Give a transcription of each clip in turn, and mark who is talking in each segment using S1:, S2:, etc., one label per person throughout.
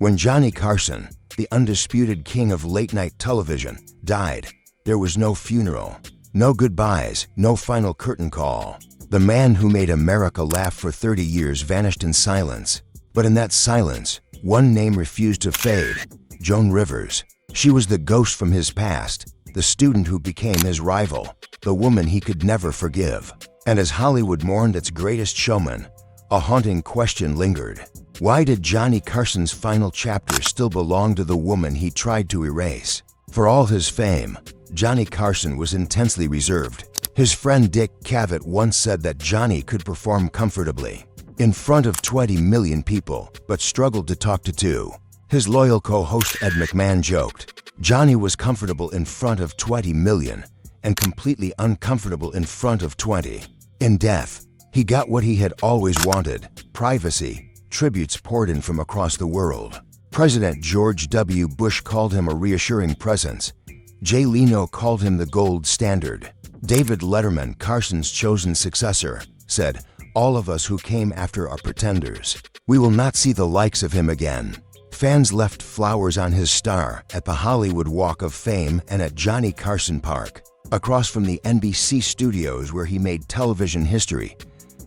S1: When Johnny Carson, the undisputed king of late-night television, died, there was no funeral, no goodbyes, no final curtain call. The man who made America laugh for 30 years vanished in silence. But in that silence, one name refused to fade: Joan Rivers. She was the ghost from his past, the student who became his rival, the woman he could never forgive. And as Hollywood mourned its greatest showman, a haunting question lingered. Why did Johnny Carson's final chapter still belong to the woman he tried to erase? For all his fame, Johnny Carson was intensely reserved. His friend Dick Cavett once said that Johnny could perform comfortably in front of 20 million people, but struggled to talk to two. His loyal co-host Ed McMahon joked, Johnny was comfortable in front of 20 million and completely uncomfortable in front of 20. In death, he got what he had always wanted: privacy. Tributes poured in from across the world. President George W. Bush called him a reassuring presence. Jay Leno called him the gold standard. David Letterman, Carson's chosen successor, said, "All of us who came after are pretenders. We will not see the likes of him again." Fans left flowers on his star at the Hollywood Walk of Fame and at Johnny Carson Park, across from the NBC studios where he made television history.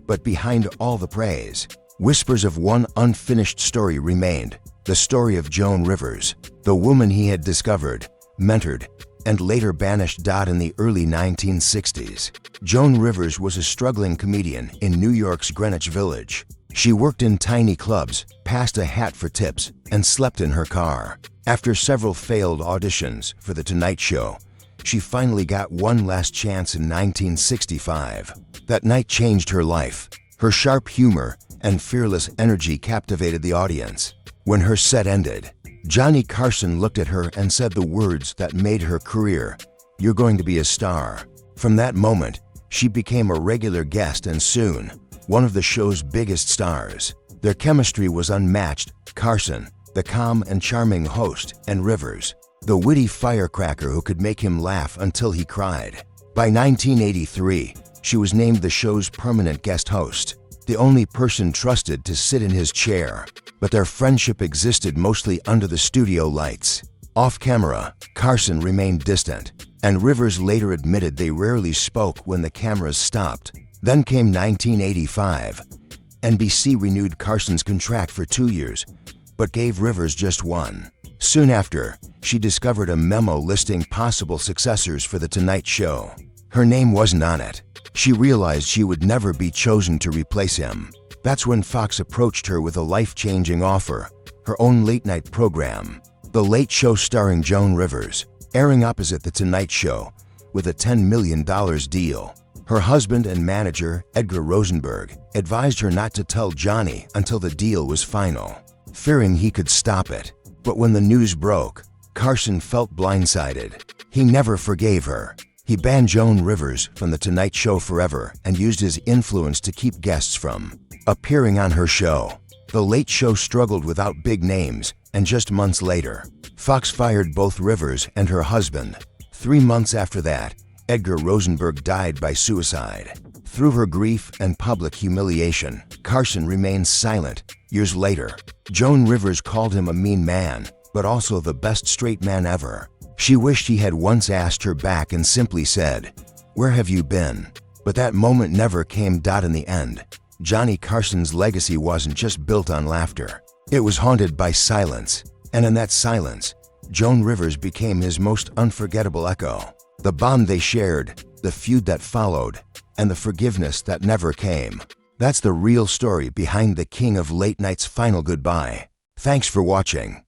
S1: But behind all the praise, whispers of one unfinished story remained: the story of Joan Rivers, the woman he had discovered, mentored, and later banished. In the early 1960s, Joan Rivers was a struggling comedian in New York's Greenwich Village. She worked in tiny clubs, passed a hat for tips, and slept in her car. After several failed auditions for The Tonight Show, she finally got one last chance in 1965. That night changed her life. Her sharp humor and fearless energy captivated the audience. When her set ended, Johnny Carson looked at her and said the words that made her career: "You're going to be a star." From that moment, she became a regular guest and soon, one of the show's biggest stars. Their chemistry was unmatched: Carson, the calm and charming host, and Rivers, the witty firecracker who could make him laugh until he cried. By 1983, she was named the show's permanent guest host, the only person trusted to sit in his chair. But their friendship existed mostly under the studio lights. Off camera, Carson remained distant, and Rivers later admitted they rarely spoke when the cameras stopped. Then came 1985. NBC renewed Carson's contract for 2 years, but gave Rivers just one. Soon after, she discovered a memo listing possible successors for The Tonight Show. Her name wasn't on it. She realized she would never be chosen to replace him. That's when Fox approached her with a life-changing offer: her own late-night program, The Late Show starring Joan Rivers, airing opposite The Tonight Show, with a $10 million deal. Her husband and manager, Edgar Rosenberg, advised her not to tell Johnny until the deal was final, fearing he could stop it. But when the news broke, Carson felt blindsided. He never forgave her. He banned Joan Rivers from The Tonight Show forever and used his influence to keep guests from appearing on her show. The Late Show struggled without big names, and just months later, Fox fired both Rivers and her husband. 3 months after that, Edgar Rosenberg died by suicide. Through her grief and public humiliation, Carson remained silent. Years later, Joan Rivers called him a mean man, but also the best straight man ever. She wished he had once asked her back and simply said, "Where have you been?" But that moment never came. In the end, Johnny Carson's legacy wasn't just built on laughter. It was haunted by silence. And in that silence, Joan Rivers became his most unforgettable echo. The bond they shared, the feud that followed, and the forgiveness that never came. That's the real story behind the king of late night's final goodbye. Thanks for watching.